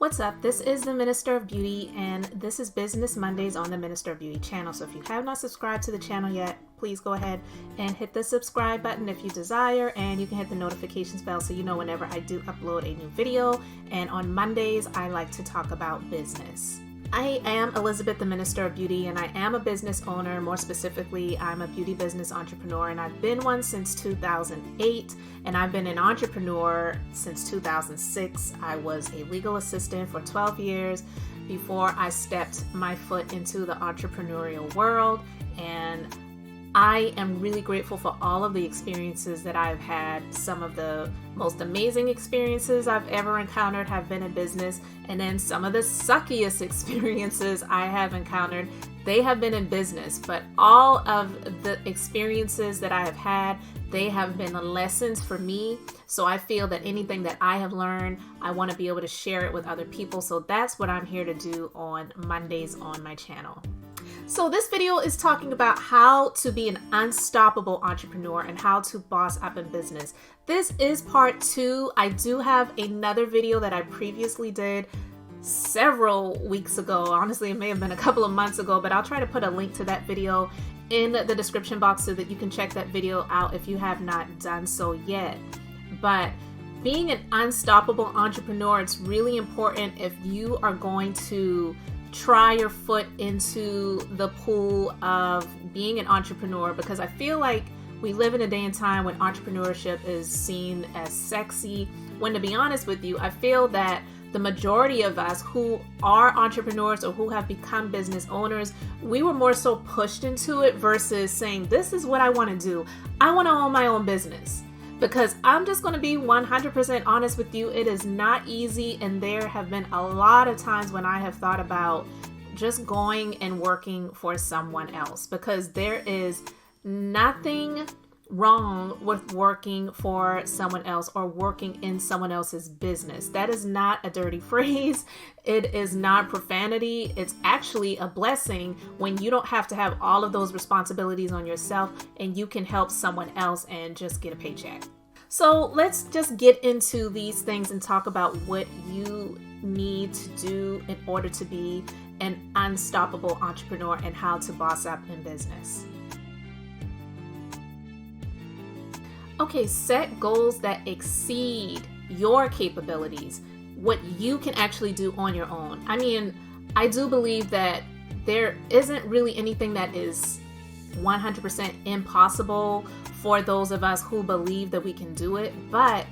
What's up? This is the Minister of Beauty, and this is Business Mondays on the Minister of Beauty channel. So if you have not subscribed to the channel yet, please go ahead and hit the subscribe button if you desire, and you can hit the notifications bell so you know whenever I do upload a new video. And on Mondays, I like to talk about business. I am Elizabeth, the Minister of Beauty, and I am a business owner. More specifically, I'm a beauty business entrepreneur, and I've been one since 2008, and I've been an entrepreneur since 2006. I was a legal assistant for 12 years before I stepped my foot into the entrepreneurial world, and I am really grateful for all of the experiences that I've had. Some of the most amazing experiences I've ever encountered have been in business, and then some of the suckiest experiences I have encountered, they have been in business. But all of the experiences that I have had, they have been lessons for me. So I feel that anything that I have learned, I want to be able to share it with other people. So that's what I'm here to do on Mondays on my channel. So this video is talking about how to be an unstoppable entrepreneur and how to boss up in business. This is part 2. I do have another video that I previously did several weeks ago. Honestly, it may have been a couple of months ago, but I'll try to put a link to that video in the description box so that you can check that video out if you have not done so yet. But being an unstoppable entrepreneur, it's really important if you are going to try your foot into the pool of being an entrepreneur, because I feel like we live in a day and time when entrepreneurship is seen as sexy, when, to be honest with you, I feel that the majority of us who are entrepreneurs or who have become business owners, we were more so pushed into it versus saying, this is what I want to do. I want to own my own business. Because I'm just going to be 100% honest with you, it is not easy, and there have been a lot of times when I have thought about just going and working for someone else, because there is nothing wrong with working for someone else or working in someone else's business. That is not a dirty phrase. It is not profanity. It's actually a blessing when you don't have to have all of those responsibilities on yourself and you can help someone else and just get a paycheck. So let's just get into these things and talk about what you need to do in order to be an unstoppable entrepreneur and how to boss up in business. Okay, set goals that exceed your capabilities, what you can actually do on your own. I mean, I do believe that there isn't really anything that is 100% impossible for those of us who believe that we can do it, but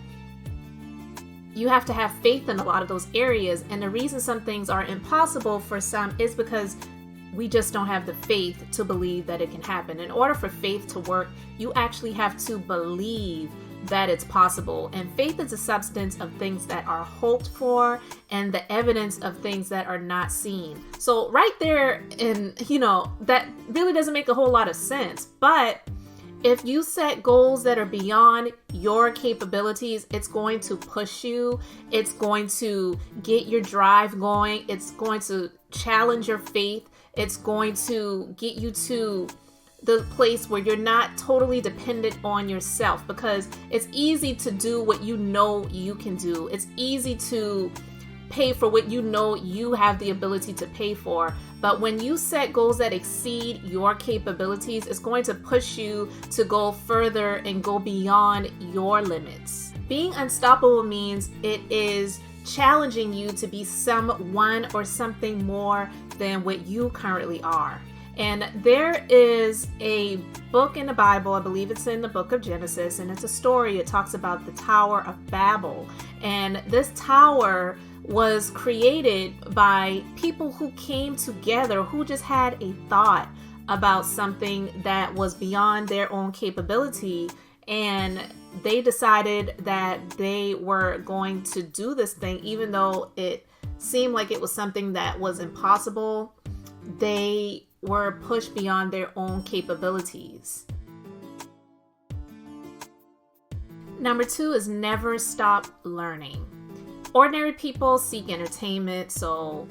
you have to have faith in a lot of those areas. And the reason some things are impossible for some is because we just don't have the faith to believe that it can happen. In order for faith to work, you actually have to believe that it's possible. And faith is a substance of things that are hoped for and the evidence of things that are not seen. So right there, and that really doesn't make a whole lot of sense. But if you set goals that are beyond your capabilities, it's going to push you. It's going to get your drive going. It's going to challenge your faith. It's going to get you to the place where you're not totally dependent on yourself, because it's easy to do what you know you can do. It's easy to pay for what you know you have the ability to pay for. But when you set goals that exceed your capabilities, it's going to push you to go further and go beyond your limits. Being unstoppable means it is challenging you to be someone or something more than what you currently are. And there is a book in the Bible, I believe it's in the book of Genesis, and it's a story. It talks about the Tower of Babel. And this tower was created by people who came together, who just had a thought about something that was beyond their own capability. And they decided that they were going to do this thing, even though it seemed like it was something that was impossible. They were pushed beyond their own capabilities. Number 2 is never stop learning. Ordinary people seek entertainment, so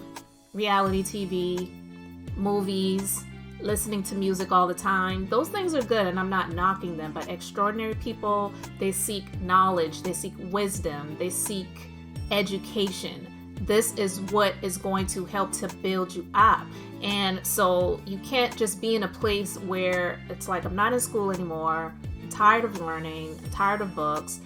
reality TV, movies, listening to music all the time. Those things are good, and I'm not knocking them, but extraordinary people, they seek knowledge, they seek wisdom, they seek education. This is what is going to help to build you up. And so you can't just be in a place where it's like, I'm not in school anymore. I'm tired of learning. I'm tired of books.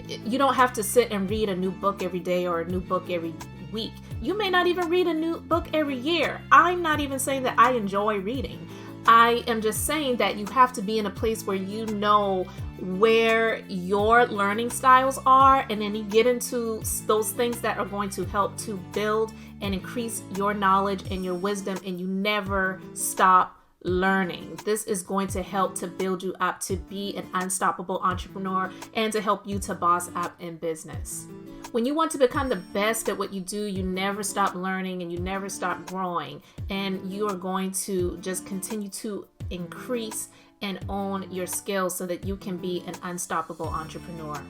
You don't have to sit and read a new book every day or a new book every week. You may not even read a new book every year. I'm not even saying that I enjoy reading. I am just saying that you have to be in a place where you know where your learning styles are, and then you get into those things that are going to help to build and increase your knowledge and your wisdom, and you never stop learning. This is going to help to build you up to be an unstoppable entrepreneur and to help you to boss up in business. When you want to become the best at what you do, you never stop learning and you never stop growing, and you are going to just continue to increase and own your skills so that you can be an unstoppable entrepreneur.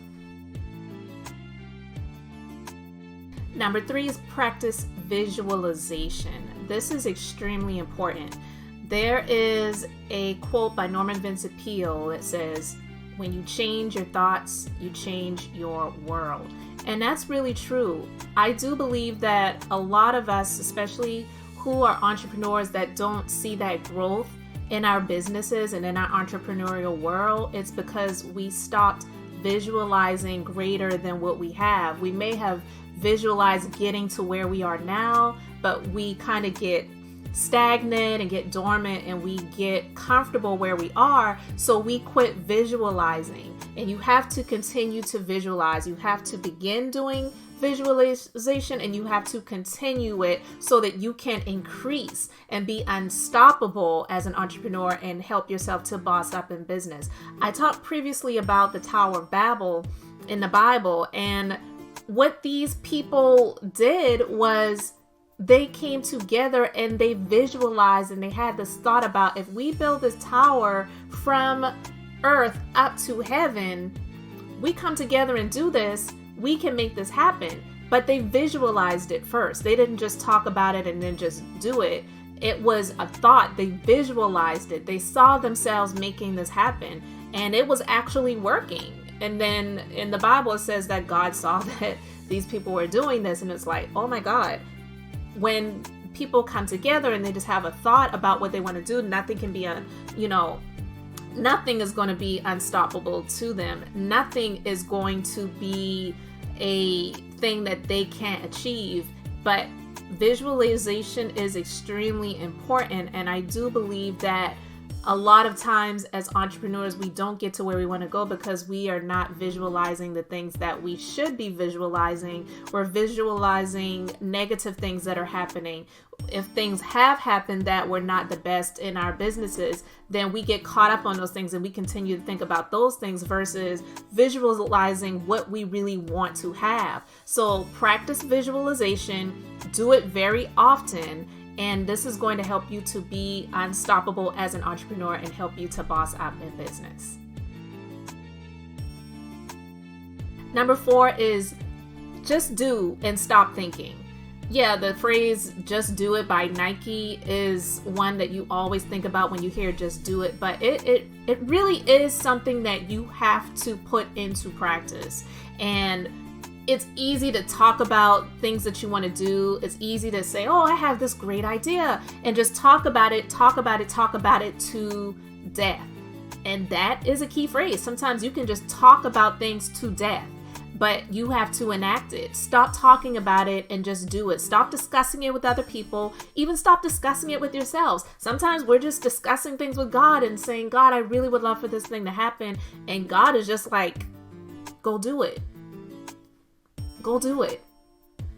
Number 3 is practice visualization. This is extremely important. There is a quote by Norman Vincent Peale that says, when you change your thoughts, you change your world. And that's really true. I do believe that a lot of us, especially who are entrepreneurs that don't see that growth in our businesses and in our entrepreneurial world, it's because we stopped visualizing greater than what we have. We may have visualized getting to where we are now, but we kind of get stagnant and get dormant and we get comfortable where we are, so we quit visualizing. And you have to continue to visualize. You have to begin doing visualization and you have to continue it so that you can increase and be unstoppable as an entrepreneur and help yourself to boss up in business. I talked previously about the Tower of Babel in the Bible, and what these people did was they came together and they visualized and they had this thought about, if we build this tower from earth up to heaven, we come together and do this, we can make this happen. But they visualized it first. They didn't just talk about it and then just do it. It was a thought. They visualized it. They saw themselves making this happen, and it was actually working. And then in the Bible, it says that God saw that these people were doing this, and it's like, oh my God. When people come together and they just have a thought about what they want to do, nothing can be nothing is going to be unstoppable to them. Nothing is going to be a thing that they can't achieve. But visualization is extremely important, and I do believe that a lot of times as entrepreneurs, we don't get to where we want to go because we are not visualizing the things that we should be visualizing. We're visualizing negative things that are happening. If things have happened that were not the best in our businesses, then we get caught up on those things and we continue to think about those things versus visualizing what we really want to have. So practice visualization, do it very often. And this is going to help you to be unstoppable as an entrepreneur and help you to boss up in business. Number 4 is just do and stop thinking. Yeah, the phrase "just do it" by Nike is one that you always think about when you hear "just do it," but it really is something that you have to put into practice. And it's easy to talk about things that you want to do. It's easy to say, oh, I have this great idea, and just talk about it to death. And that is a key phrase. Sometimes you can just talk about things to death, but you have to enact it. Stop talking about it and just do it. Stop discussing it with other people. Even stop discussing it with yourselves. Sometimes we're just discussing things with God and saying, God, I really would love for this thing to happen. And God is just like, go do it. Go do it.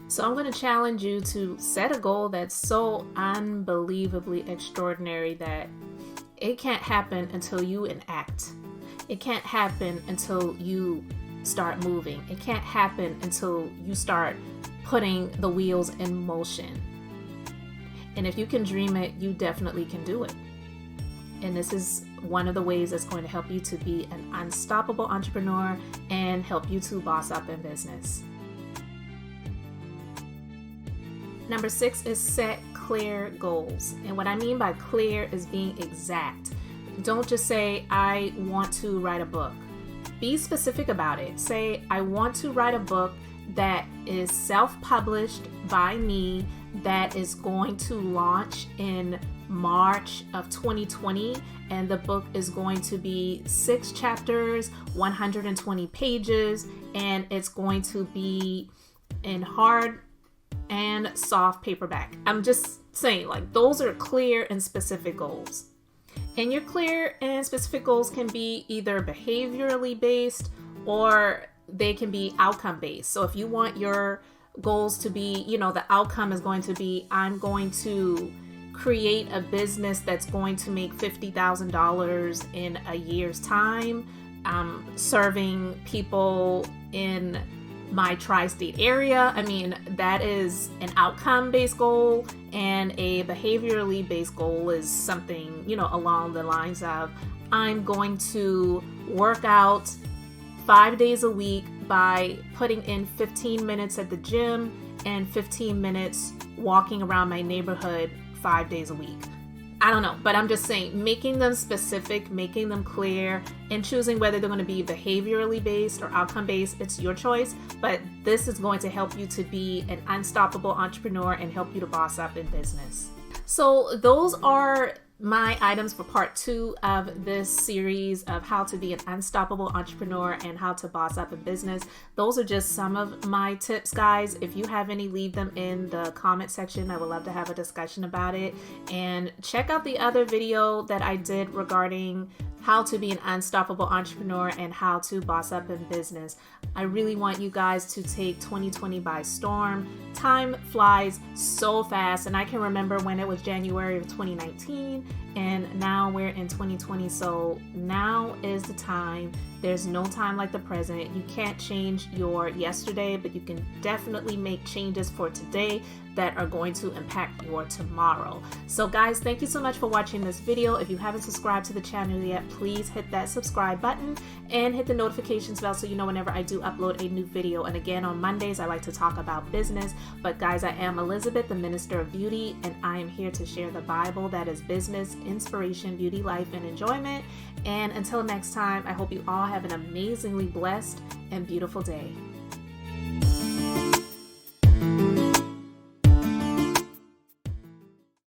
So I'm going to challenge you to set a goal that's so unbelievably extraordinary that it can't happen until you enact. It can't happen until you start moving. It can't happen until you start putting the wheels in motion. And if you can dream it, you definitely can do it. And this is one of the ways that's going to help you to be an unstoppable entrepreneur and help you to boss up in business. Number 6 is set clear goals. And what I mean by clear is being exact. Don't just say, I want to write a book. Be specific about it. Say, I want to write a book that is self-published by me that is going to launch in March of 2020, and the book is going to be 6 chapters, 120 pages, and it's going to be in hard and soft paperback. I'm just saying, like, those are clear and specific goals. And your clear and specific goals can be either behaviorally based or they can be outcome based. So if you want your goals to be, the outcome is going to be, I'm going to create a business that's going to make $50,000 in a year's time, serving people in my tri-state area. I mean, that is an outcome-based goal, and a behaviorally based goal is something, along the lines of, I'm going to work out 5 days a week by putting in 15 minutes at the gym and 15 minutes walking around my neighborhood 5 days a week. I don't know, but I'm just saying, making them specific, making them clear, and choosing whether they're going to be behaviorally based or outcome based, it's your choice. But this is going to help you to be an unstoppable entrepreneur and help you to boss up in business. So those are my items for part 2 of this series of how to be an unstoppable entrepreneur and how to boss up in business. Those are just some of my tips, guys. If you have any, leave them in the comment section. I would love to have a discussion about it. And check out the other video that I did regarding how to be an unstoppable entrepreneur and how to boss up in business. I really want you guys to take 2020 by storm. Time flies so fast, and I can remember when it was January of 2019 and now we're in 2020. So now is the time. There's no time like the present. You can't change your yesterday, but you can definitely make changes for today that are going to impact your tomorrow. So guys, thank you so much for watching this video. If you haven't subscribed to the channel yet, please hit that subscribe button and hit the notifications bell so you know whenever I do upload a new video. And again, on Mondays, I like to talk about business. But guys, I am Elizabeth, the Minister of Beauty, and I am here to share the Bible that is business, inspiration, beauty, life, and enjoyment. And until next time, I hope you all have an amazingly blessed and beautiful day.